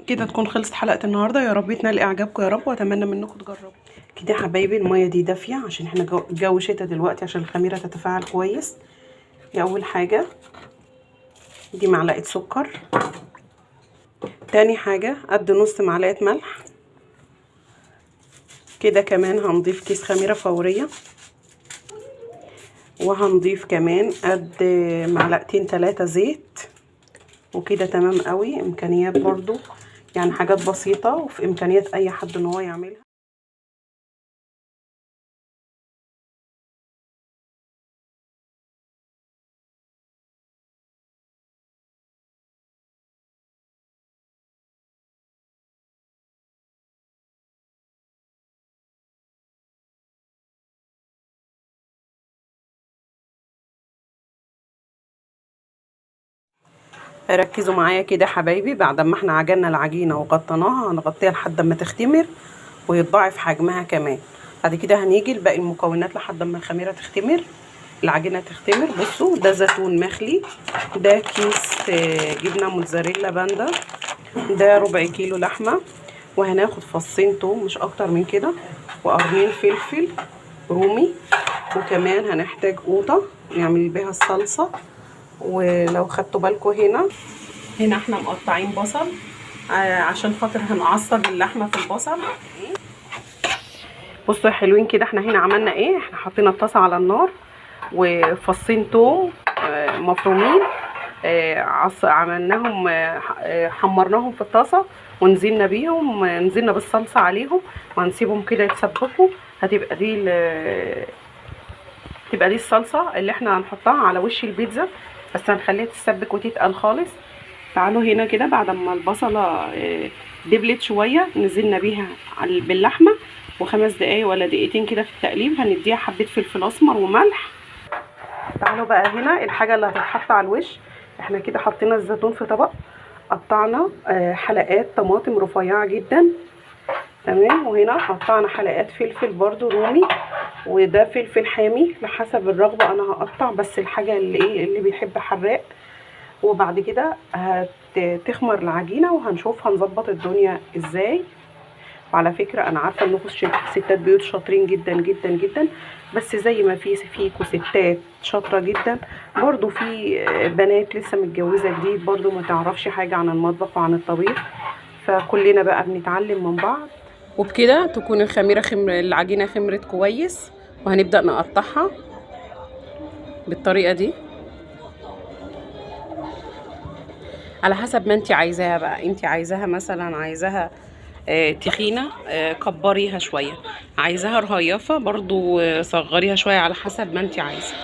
كده تكون خلصت حلقه النهارده. يا رب تنال اعجابكم يا رب، واتمنى منكم تجربوا كده يا حبايبي. الميه دي دافيه عشان احنا جو شتا دلوقتي، عشان الخميره تتفاعل كويس. دي اول حاجه، دي معلقه سكر. تاني حاجه قد نص معلقه ملح. كده كمان هنضيف كيس خميره فوريه، وهنضيف كمان قد معلقتين 3 زيت. وكده تمام قوي. امكانيات برضو يعني حاجات بسيطه وفي امكانيات اي حد ان هو يعملها. ركزوا معايا كده يا حبايبي. بعد ما احنا عجننا العجينه وغطيناها، هنغطيها لحد ما تختمر ويتضاعف حجمها كمان. بعد كده هنيجي لباقي المكونات لحد ما الخميره تختمر، العجينه تختمر. بصوا، ده زيتون مخلي، ده كيس جبنه موتزاريلا باندا، ده ربع كيلو لحمه، وهناخد فصين توم مش اكتر من كده، وقرنين فلفل رومي، وكمان هنحتاج قوطه نعمل بيها الصلصه. ولو خدتوا بالكم هنا احنا مقطعين بصل عشان خاطر هنعصج اللحمه في البصل. بصوا يا حلوين كده، احنا هنا عملنا ايه؟ احنا حطينا الطاسه على النار وفصين توم مفرومين، عملناهم حمرناهم في الطاسه ونزلنا بيهم، نزلنا بالصلصه عليهم وهنسيبهم كده يتسبكوا. هتبقى دي الصلصه اللي احنا هنحطها على وش البيتزا، بس هنخليها تتسبك وتتقل خالص. تعالوا هنا كده، بعد ما البصله دبلت شويه نزلنا بيها باللحمه، و5 دقايق ولا دقيقتين كده في التقليب. هنديها حبه فلفل اسمر وملح. تعالوا بقى هنا الحاجه اللي هتتحط على الوش. احنا كده حطينا الزيتون في طبق، قطعنا حلقات طماطم رفيعه جدا، تمام. وهنا قطعنا حلقات فلفل برضو رومي، وده فلفل حامي لحسب الرغبه. انا هقطع بس الحاجه اللي بيحب حراق. وبعد كده هتخمر العجينه وهنشوف هنظبط الدنيا ازاي. وعلى فكره انا عارفه انكم ستات بيوت شاطرين جدا جدا جدا، بس زي ما فيكوا ستات شاطره جدا، برضو في بنات لسه متجوزه جديد برضو ما تعرفش حاجه عن المطبخ وعن الطبيخ. فكلنا بقى بنتعلم من بعض. وبكده تكون العجينه خمرت كويس، وهنبدا نقطعها بالطريقه دي على حسب ما انت عايزاها. بقى انت عايزاها مثلا عايزاها تخينه، كبريها شويه. عايزاها رهيفه برضو صغريها شويه على حسب ما انت عايزه.